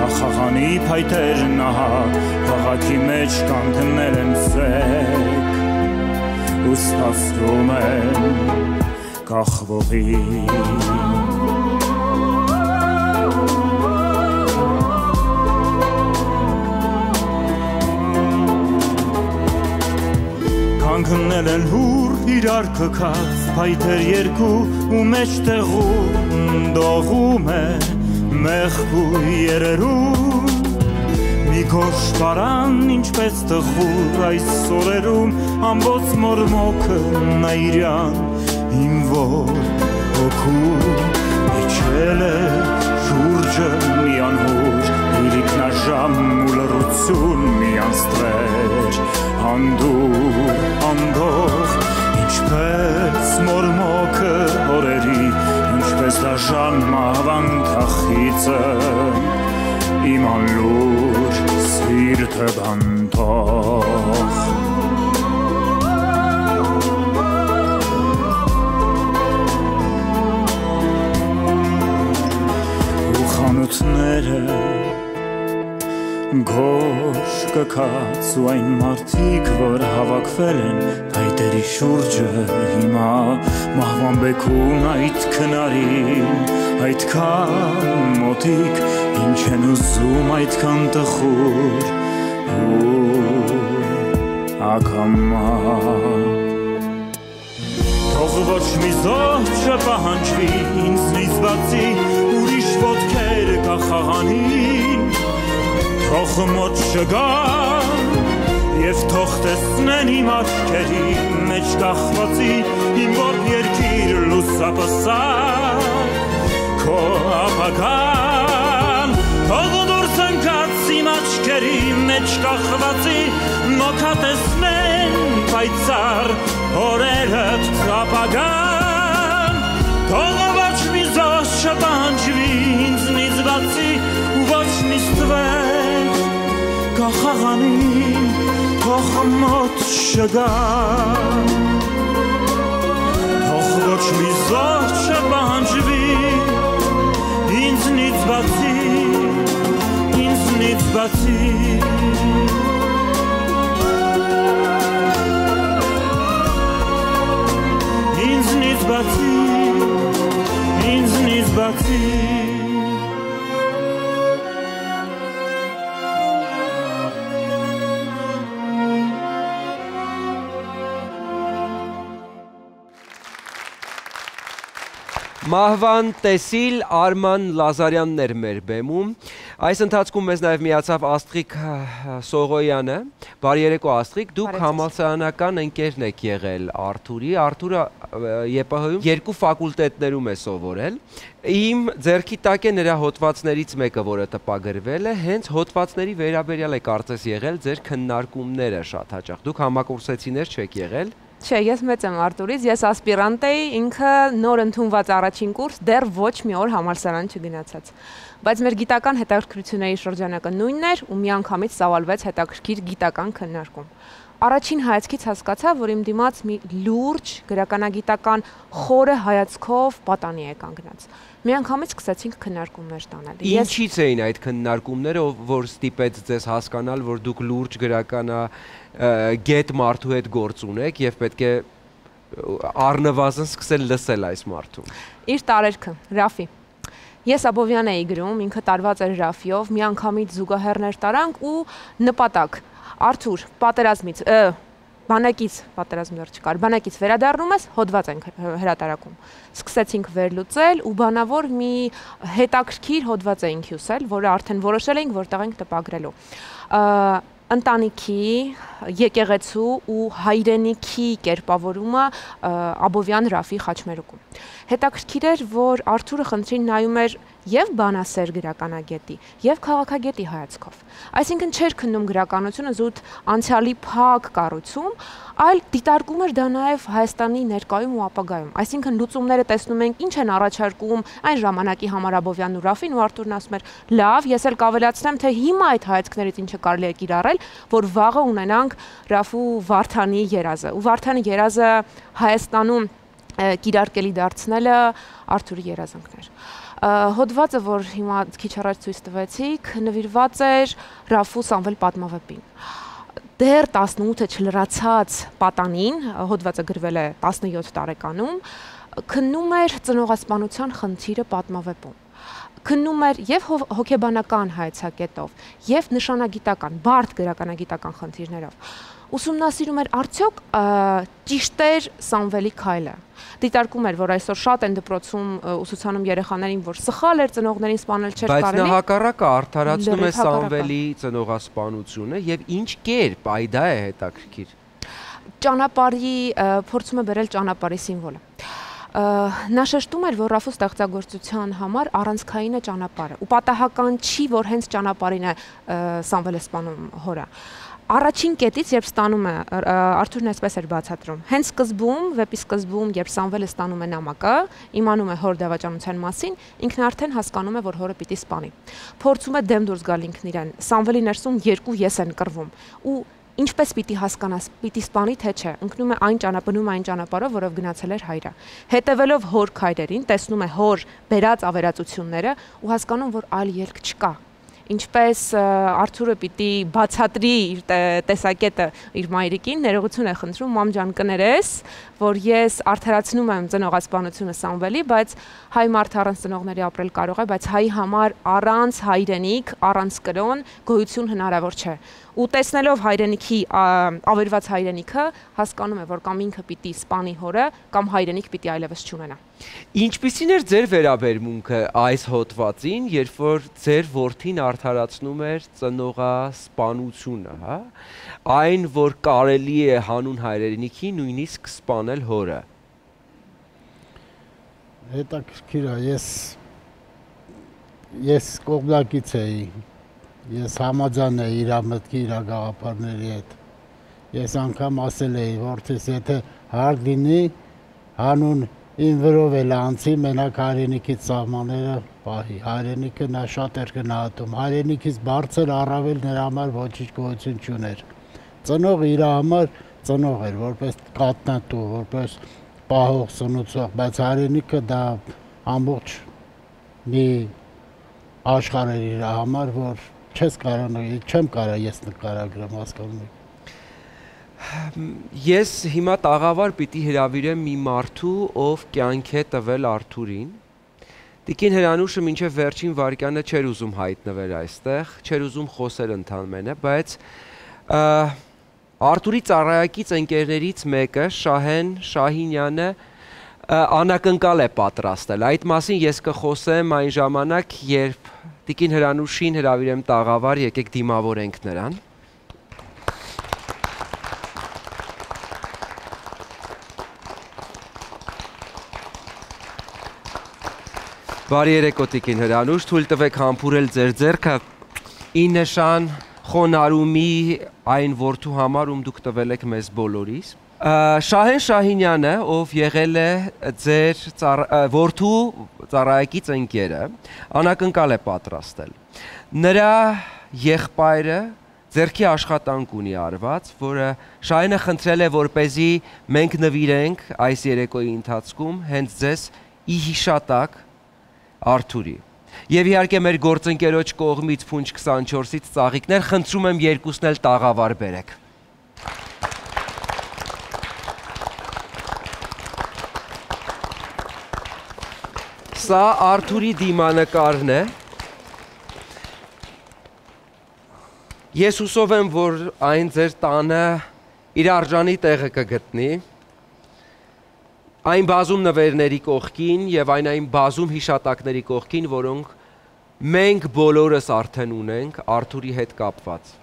Speaker 13: ախաղանի փայտեր նահակ քաղաքի մեջ կանգնել են սեք ու սպասում են կախվողի Կանգնել են հուր իրար կքած փայտեր երկու ու մեջտեղում դողում է մեղքու երերում մի գորշ պարան ինչպես տխուր այս սորերում ամբոց մորմոքը նայրյան իմ որ հոգու իջել է շուրջը մի անհուր իրիկնաժամ ու լռություն մի անստրեր Անդուր, անդող, ինչպես մորմոքը օրերի, ինչպես դաժան մահվան թախիծը, իմ անլուր սիրտը բանտող։ Ու խանութները Գորշ կքած ու այն մարդիկ, որ հավաքվել են փայտերի շուրջը հիմա մահվան բեկուն այդ քնարին, այդքան մոտիկ, ինչ են ուզում այդքան տխուր ու ակամա Թող ոչ մի զոհ չպահանջվի ինձնից բացի ուրիշ ոտքեր կախաղանին Թող մոտ չգան և թող տեսնեն իմ աչքերի մեջ կախվածի իմ որ երկիր լուսապսակ քո ապագան թող դուրս ընկած իմ աչքերի մեջ կախվածի նոքատեսնեն պայծառ օրերդ ապագան թող ոչ մի զոհ չպահանջվի ինձնից բացի ու ոչ մի ստվեր Կախաղանին թող մոտ չգան Թող ոչ մի զոհ չպահանջվի ինձնից բացի ինձնից բացի ինձնից բացի ինձնից բացի
Speaker 1: Մահվան տեսիլ Արման Լազարյանն էր մեր բեմում։ Այս ընթացքում մեզ նաև միացավ Աստղիկ Սողոյանը, բարի երեկո Աստղիկ, դուք համալսարանական ընկերն եք եղել Արթուրի, Արթուրը ԵՊՀ-ում 2 ֆակուլտետներում է սովորել, իմ ձեռքի տակ է նրա հոդվածներից մեկը, որը տպագրվել է, հենց հոդվածների վերաբերյալ է կարծես եղել ձեր քննարկումները շատ հաճախ, դուք համակուրսեցիներ չեք եղել։
Speaker 14: Չէ, ես մեծ եմ Արտուրից, ես ասպիրանտ էի, ինքը նոր ընդունված առաջին կուրս, դեռ ոչ մի օր համալսարան չգնացած։ Բայց մեր գիտական հետաքրքրությունների շրջանակը նույնն էր ու միանգամից ծավալվեց հետաքրքիր գիտական քննարկում։ Առաջին հայացքից հասկացա, որ իմ դիմաց մի լուրջ գրականագիտական խորը հայացքով պատանի է կանգնած։ Միանգամից սկսեցինք քննարկումներ տանել։
Speaker 1: Ինչից էին այդ քննարկումները, որ ստիպեց ձեզ հասկանալ, որ դուք լուրջ գրականագետ մարդու հետ գործ ունեք եւ պետք է առնվազն սկսել լսել այս մարդուն։
Speaker 14: Իր տարերքը, Ռաֆի։ Ես Աբովյան էի գրում, ինքը տարված էր Ռաֆիով, միանգամից զուգահեռներ տարանք ու նպատակ Արթուր, պատերազմից, բանակից, պատերազմ դեռ չկար, բանակից վերադառնում ես, հոդված ենք հրատարակում։ Սկսեցինք վերլուծել ու բանավոր մի հետաքրքիր հոդված էինք հյուսել, որը արդեն որոշել էինք, որտեղ ենք տպագրելու։ Ընտանիքի, եկեղեցու ու հայրենիքի կերպավորումը Աբովյան Ռաֆի խաչմերուկում։ Հետաքրքիր էր, որ Արթուրը խնդրին նայում էր եւ բանասեր գրականագետի, եւ քաղաքագետի հայացքով։ Այսինքն չէր քննում գրականությունը զուտ անցյալի փակ կառույցում, այլ դիտարկում էր դա նաեւ Հայաստանի ներկայում ու ապագայում։ Այսինքն լուծումները տեսնում ենք ինչ են առաջարկում այն ժամանակի համար Աբովյանն ու Ռաֆին ու Արթուրն ասում էր. «Լավ, ես էլ կավելացնեմ, թե հիմա այդ հայացքներից ինչը կարելի է կիրառել, որ վաղը ունենանք Ռաֆու Վարդանի երազը»։ Ու Վարդանի երազը Հայաստանում կիրարկելի դարձնելը Արթուրի երազանքն էր։ Հոդվածը, որ հիմա քիչ առաջ ցույց տվեցիք, նվիրված էր Ռաֆու Սամվել պատմավեպին։ Դեռ 18-ը չլրացած պատանին, հոդվածը գրվել է 17 տարեկանում, քննում էր ծնողասպանության խնդիրը պատմավեպում։ Քննում էր եւ հոգեբանական հայեցակետով, եւ նշանագիտական, բարդ գրականագիտական խնդիրներով։ Ուսումնասիրում էր արդյոք ճիշտ էր Սամվելի քայլը։ Դիտարկում էր, որ այսօր շատ են դպրոցում ուսուցանում երեխաներին, որ սխալ էր ծնողներին սպանել չէր կարելի։
Speaker 1: Բայց նա հակառակը արդարացնում է Սամվելի ծնողասպանությունը եւ ինչ կերպ, այ դա է հետաքրքիր։
Speaker 14: Ճանապարհի փորձում է բերել ճանապարհի սիմվոլը։ Նա շեշտում էր, որ Ռաֆու ստեղծագործության համար առանցքային է ճանապարհը ու պատահական չի, որ հենց ճանապարհին է Սամվելը սպանում հորը։ Առաջին կետից, երբ ստանում է, Արթուրն այսպես էր բացատրում, հենց սկզբում, վեպի սկզբում, երբ Սամվելը ստանում է նամակը, իմանում է հոր դավաճանության մասին, ինքն արդեն հասկանում է, որ հորը պիտի սպանի։ Փորձում է դեմ դուրս գալ ինքն իրեն, Սամվելի ներսում 2 ես են կռվում ու ինչպես պիտի հասկանաս, պիտի սպանի թե չէ, ընկնում է այն ճանապարհով, որով գնացել էր հայրը։ Հետևելով հոր քայլերին, տեսնում է հոր բերած ավերածությունները ու հասկանում, որ այլ ելք չկա։ Ինչպես Արթուրը պիտի բացատրի իր տեսակետը իր մայրիկին, ներողություն է խնդրում, մամ ջան կներես, որ ես արդարացնում եմ ծնողասպանությունը Սամվելի, բայց հայ մարդը առանց ծնողների ապրել կարող է, բայց հայի համար առանց հայրենիք, առանց կրոն գոյություն հնարավոր չէ։ Ու տեսնելով հայրենիքի ավերված հայրենիքը, հասկանում է, որ կամ ինքը պիտի սպանի հորը, կամ հայրենիք պիտի այլևս չունենա։
Speaker 1: Ինչպիսին էր ձեր վերաբերմունքը այս հոդվածին, երբ որ ձեր որդին արդարացնում էր ծնողասպանությունը, հա? Այն, որ կարելի է հանուն հայրենիքի նույնիսկ սպանել հորը։
Speaker 8: Հետաքրքիր է, ես կողմնակից էի, ես համաձայն էի իր մտքի, իր գաղափարների հետ։ Ես անգամ ասել էի, որդիս, եթե հարկ լինի, հանուն իմ վրով էլ անցի, մենակ հայրենիքից սահմանները պահի, հայրենիքը նա շատ էր գնահատում, հայրենիքից բարձր առավել նրա համար ոչինչ գոյություն չուներ։ Ծնողը իր համար ծնող էր, որպես կատնատու, որպես պահող, սնուցող, բայց հայրենիքը դա ամբողջ մի աշխարհ էր իր համար, որ չեմ կարող ես նկարագրեմ, հասկանում եք։
Speaker 1: Ես հիմա տաղավար պիտի հրավիրեմ մի մարդու, ով կյանք է տվել Արթուրին։ Տիկին Հրանուշը մինչև վերջին վայրկյանը չէր ուզում հայտնվել այստեղ, չէր ուզում խոսել ընդհանրապես, բայց Արթուրի ծառայակից ընկերներից մեկը, Շահեն Շահինյանը, անակնկալ է պատրաստել։ Այդ մասին ես կխոսեմ այն ժամանակ, երբ Տիկին Հրանուշին հրավիրեմ տաղավար, եկեք դիմավորենք նրան։ Բարի երեկո Տիկին Հրանուշ, թույլ տվեք համբուրել ձեր ձեռքը ի նշան խոնարհումի այն որդու համար, ում դուք տվել եք մեզ բոլորիս։ Շահեն Շահինյանը, ով եղել է ձեր որդու ծառայակից ընկերը, անակնկալ է պատրաստել։ Նրա եղբայրը ձեռքի աշխատանք ունի արված, որը Շահենը խնդրել է, որպեսզի մենք նվիրենք այս երեկոյի ընթացքում հենց ձեզ ի հիշատակ Արթուրի։ Եվ իհարկե մեր գործընկերոջ կողմից Փունջ 24-ից ծաղիկներ, խնդրում եմ երկուսն էլ տաղավար բերեք։ Սա Արթուրի դիմանկարն է։ Ես հուսով եմ, որ այն ձեր տանը իր արժանի տեղը կգտնի։ Այն բազում նվերների կողքին և այն բազում հիշատակների կողքին, որոնք մենք բոլորս արդեն ունենք Արթուրի հետ կապված։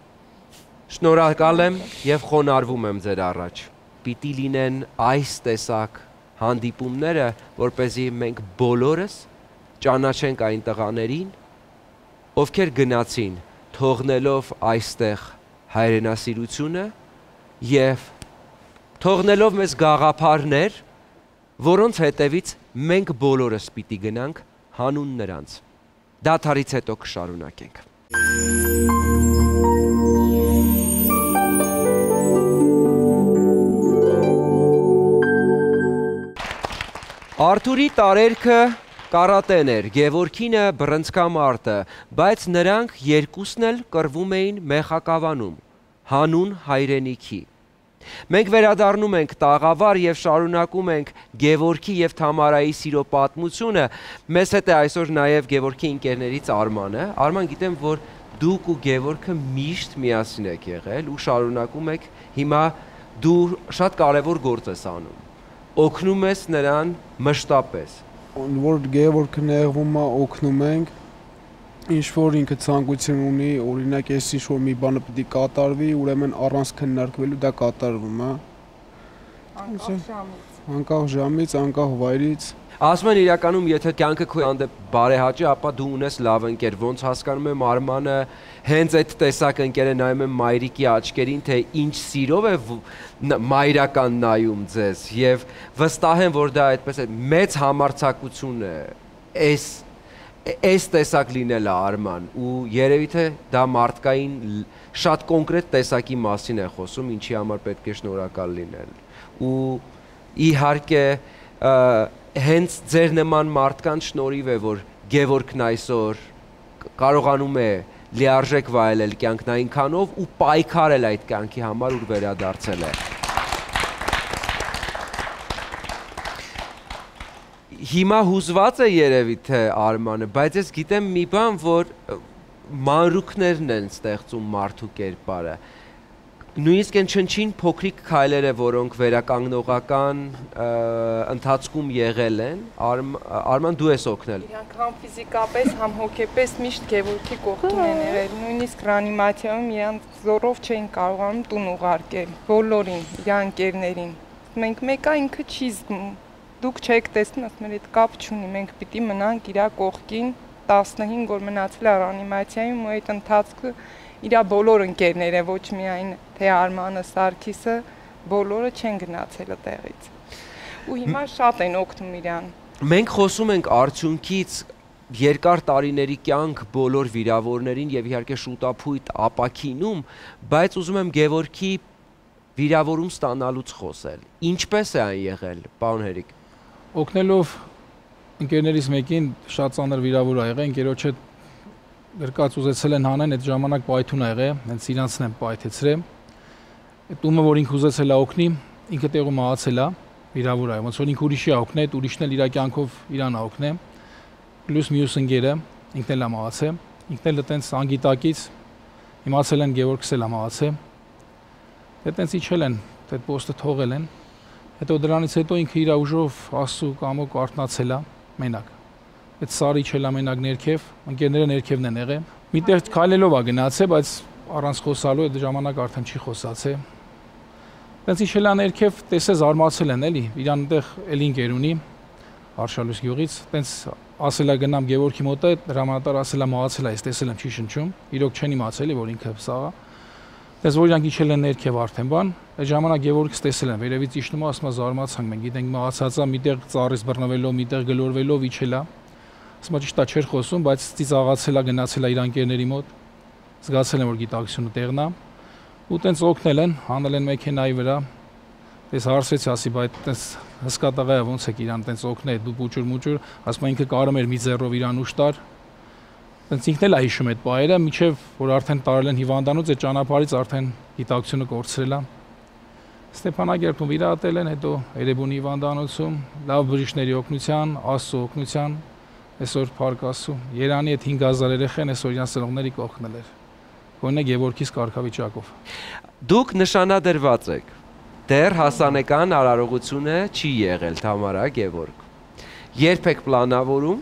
Speaker 1: Շնորհակալ եմ և խոնարհվում եմ ձեր առաջ։ Պիտի լինեն այս տեսակ հանդիպումները, որպեսզի մենք բոլորս ճանաչենք այն տղաներին, ովքեր գնացին, թողնելով այստեղ հայրենասիրությունը և թողնելով մեզ գաղափարներ, որոնց հետևից մենք բոլորս պիտի գնանք հանուն նրանց։ Դադարից հետո կշարունակենք։ Արթուրի տարերքը կարատեն էր, Գևորգինը բռնցքամարտը, բայց նրանք երկուսն էլ կռվում էին Մեխակավանում, հանուն հայրենիքի։ Մենք վերադառնում ենք տաղավար և շարունակում ենք Գևորգի և Թամարայի սիրո պատմությունը։ Մեզ հետ է այսօր նաև Գևորգի ընկերներից Արմանը։ Արման, գիտեմ, որ դուք ու Գևորգը միշտ միասին եք եղել ու շարունակում եք, հիմա դու շատ կարևոր գործ ես անում։ Օգնում ես նրան մշտապես։
Speaker 3: Որ Գևորգը նեղվում է, օգնում ենք, ինչ որ ինքը ցանկություն ունի, օրինակ ես ինչ որ մի բանը պետք է կատարվի, ուրեմն առանց քննարկվելու դա կատարվում է։ Անկախ ժամից, անկախ վայրից։
Speaker 1: Ասում են իրականում, եթե կյանքը քո հանդեպ բարեհաճի, ապա դու ունես լավ ընկեր, ոնց հասկանում եմ Արմանը հենց այդ տեսակ ընկերը նայում եմ մայրիկի աչքերին, թե ինչ սիրով է մայրական նայում ձեզ եւ վստահ եմ, որ դա այդպես է, մեծ համարձակություն է այս տեսակ լինելը Արման ու երևի թե դա մարդկային շատ կոնկրետ տեսակի մասին է խոսում, ինչի համար պետք է շնորհակալ լինել ու իհարկե հենց ձեր նման մարդկանց շնորհիվ է, որ Գևորգն այսօր կարողանում է լիարժեք վայելել կյանքն այնքանով ու պայքարել այդ կյանքի համար, ուր վերադարձել է։ Հիմա հուզված է երևի թե Արմանը, բայց ես գիտեմ մի բան, որ մանրուքներն են ստեղծում մարդու կերպարը։ Նույնիսկ այն չնչին փոքրիկ քայլերը, որոնք վերականգնողական ընթացքում եղել են, Արման դու ես օգնել։
Speaker 4: Իրանք համ ֆիզիկապես, համ հոգեպես միշտ Գևորգի կողքին են եղել։ Նույնիսկ ռանիմացիայում իրանք զորով չէին կարողանում տուն ուղարկել բոլորին, իր ընկերներին։ Մենք մեկը ինքը չի զգում։ Դուք չեք տեսնում, ասում եմ, այդ կապ չունի, մենք պիտի մնանք իր կողքին 15 օր մնացել է ռանիմացիայում ու այդ ընթացքը իր բոլոր ընկերները, ոչ միայն թե Արմանը, Սարգիսը, բոլորը չեն գնացել այդտեղից։ Ու հիմա շատ են օգնում իրան։
Speaker 1: Մենք խոսում ենք արդյունքից երկար տարիների կյանք բոլոր վիրավորներին եւ իհարկե շուտափույթ ապակինում, բայց ուզում եմ Գևորգի վիրավորում ստանալուց խոսել։ Ինչպես է այն եղել, պարոն Հերիկ։
Speaker 5: Օգնելով ընկերներից մեկին շատ ծանր վիրավոր ա եղել, ընկերոջը գրկած ուզեցել են հանեն, այդ ժամանակ պայթուն ա եղել, հենց իրանցն են պայթեցրել։ Այդ ումը, որ ինքը ուզեցել ա օգնի, ինքը տեղում մահացել ա, վիրավոր ա, ոնց որ ինքը ուրիշի ա օգնել, ուրիշն էլ իր կյանքով իրան ա օգնել։ Պլյուս մյուս ընկերը, ինքն էլ ա մահացել, ինքն էլ այտենց անգիտակից իմացել են Գևորգս էլ ա մահացել։ Այտենց իջել են, այդ պոստը թողել են։ Հետո դրանից հետո ինքը իր ուժով Աստծո կամոք արթնացել է մենակ։ այդ սարի չելամենակ ներքև, ընկերները ներքևն են եղել։ Միտեղ քայլելով է գնացել, բայց առանց խոսալու այդ ժամանակ արդեն չի խոսացել։ Տենց իջելա ներքև, տեսե զարմացել են էլի, իրան այնտեղ էլի ընկեր ունի Արշալույս գյուղից, տենց ասելա գնամ Գևորգի մոտ է, հրամանատար ասելա մահացել է, ես տեսել եմ չի շնչում, իրոք չեն իմացել, որ ինքը սաղ է։ Տես որ իրանք իջել են ներքև արդեն բան, այդ ժամանակ Գևորգից տեսել են, վերևից իջնում է, ասում է զարմացանք մենք, գիտենք մահացած է, միտեղ ծառից բռնվելով, միտեղ գլորվելով իջել է։ Ասում է ճիշտ է չէր խոսում, բայց ծիծաղացել է, գնացել է իր ընկերների մոտ, զգացել են որ գիտակցությունը տեղն է, ու տենց օգնել են, հանել են մեքենայի վրա։ Ես հարցրեցի, ասի, բայց տենց հսկա տղա է, ոնց եք իրան տենց օգնել, դու պուճուր, ասում է ինքը կարում էր մի ձեռով իրան ուշ տար։ Տենց ինքն էլ է հիշում այդ պահերը, մինչև որ արդեն տարել են հիվանդանոց, այդ ճանապարհից արդեն գիտակցությունը կորցրել է։ Ստեփանագերտում վիրահատել են, հետո Էրեբունի հիվանդանոցում, լավ բժիշկների օգնության, Աստծո օգնության, այսօր փառք Աստծո, Երանի այդ 5000 երեխան այսօր իրան սրողների կողքնել էր։ Գոնե Գևորգիս կարգավիճակով։
Speaker 1: Դուք նշանադրված եք։ Դեռ հասանեկան արարողությունը չի եղել Թամարա Գևորգ։ Երբ եք պլանավորում։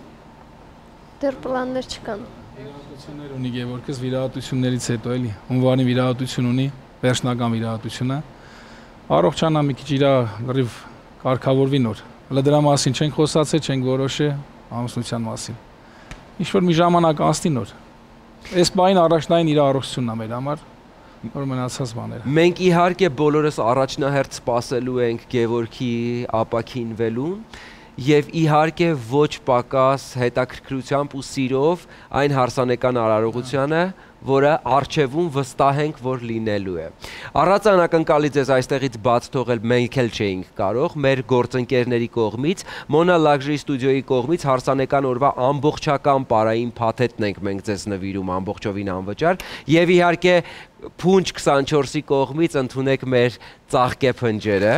Speaker 2: Դեռ պլաններ չկան։
Speaker 5: Վիրահատություններ ունի Գևորգս վիրահատություններից հետո էլի։ Հունվարին վիրահատություն ունի, վերջնական վիրահատությունը։ Առողջանա մի քիչ իր լրիվ կարգավորվի նոր։ Հələ դրա մասին չենք խոսացել, չենք որոշել ամուսնության մասին։ Ինչ որ մի ժամանակ անցնի նոր։ Այս բային առաջնային իր առողջությունն է մեր համար։ Որ մնացած բաները։
Speaker 1: Մենք իհարկե բոլորս առաջնահերթ սպասելու ենք Գևորգի ապաքինվելուն եւ իհարկե ոչ պակաս հետաքրքրությամբ ու սիրով այն հարսանեկան արարողությանը, որը արժևում վստահ ենք, որ լինելու է։ Առանց անակնկալի ձեզ այստեղից բաց թողել մենք էլ չէինք կարող, մեր գործընկերների կողմից, Mona Luxury Studio-ի կողմից հարսանեկան օրվա ամբողջական պարային փաթեթն ենք մենք ձեզ նվիրում ամբողջովին անվճար եւ իհարկե Փունջ 24-ի կողմից ընդունեք մեր ծաղկե փնջերը։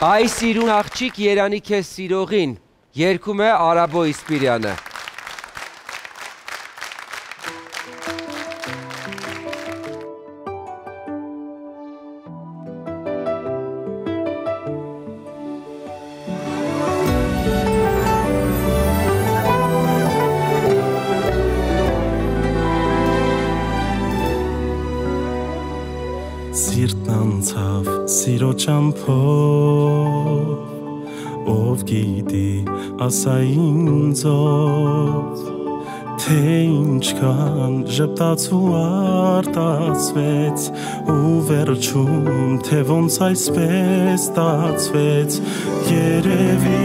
Speaker 1: Այ սիրուն աղջիկ Երանի քեզ սիրողին երգում է Արաբո Իսպիրյանը։
Speaker 6: Սիրտն անցավ սիրո ճամփով, ով գիտի ասա ինձով, թե ինչքան ժպտաց ու արտացվեց, ու վերջում թե ոնց այսպես ստացվեց, երևի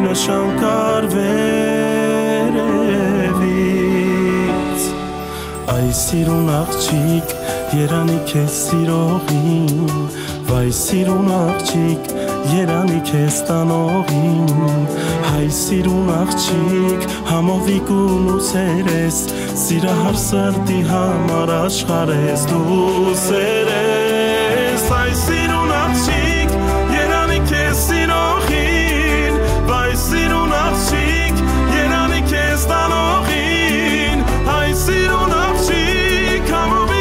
Speaker 6: նշան կար վերևից, այ սիրուն աղջիկ Երանի քեզ սիրողին, վայ սիրուն աղջիկ, Երանի քեզ տանողին, հայ սիրուն աղջիկ, համովիկ ու լուսերես, սիրահար սրտի համար աշխարհես դու սերես, հայ սիրուն աղջիկ, Երանի քեզ սիրողին, վայ սիրուն աղջիկ, Երանի քեզ տանողին, հայ սիրուն աղջիկ, համովիկ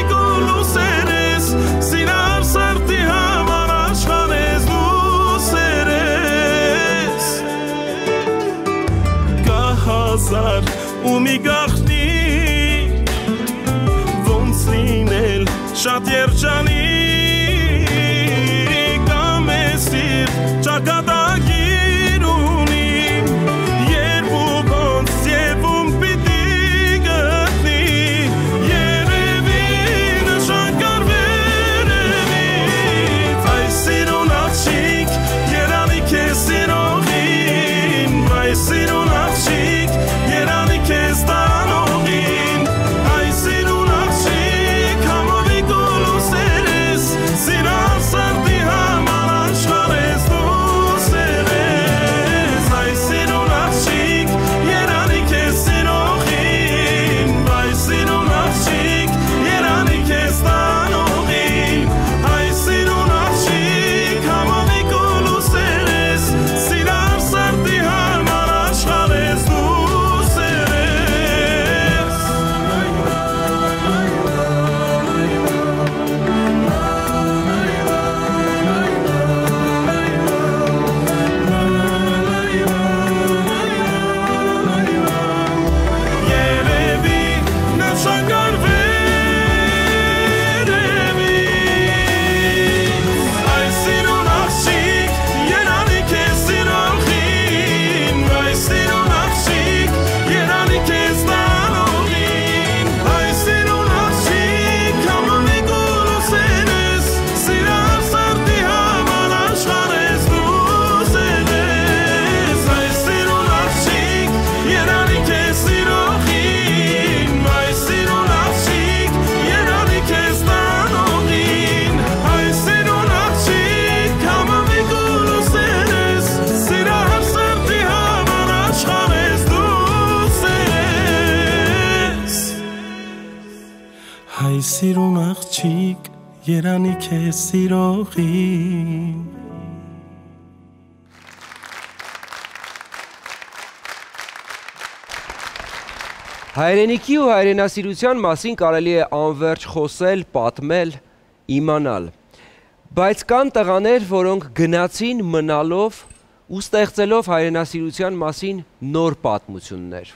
Speaker 6: ու մի գախնի ոնց լինել շատ երջանիկ կամ է սիրտ ճակատագիր ունի երբ ու ոնց երբ ում պիտի գտնի երևի նշան կար վերևից այ սիրուն աղջիկ Երանի քեզ սիրողին այ սիրուն աղջիկ Երանի քեզ տանողին, այ սիրուն աղջիկ, համովիկ ու լուսերես, հայ սիրուն աղջիկ երանի քեզ սիրողին
Speaker 1: Հայրենիքի ու հայրենասիրության մասին կարելի է անverջ խոսել, պատմել, իմանալ։ Բայց կան տղաներ, որոնք գնացին մնալով ու ստեղծելով հայրենասիրության մասին նոր պատմություններ։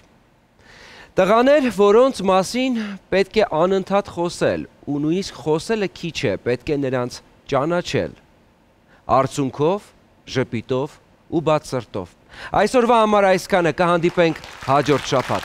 Speaker 1: Տղաներ, որոնց մասին պետք է անընդհատ խոսել, ու նույնիսկ խոսելը քիչ է, պետք է նրանց ճանաչել։ Արցունքով, ժպիտով ու բաց սրտով։ Այսօրվա համար այսքանը, կհանդիպենք հաջորդ շաբաթ։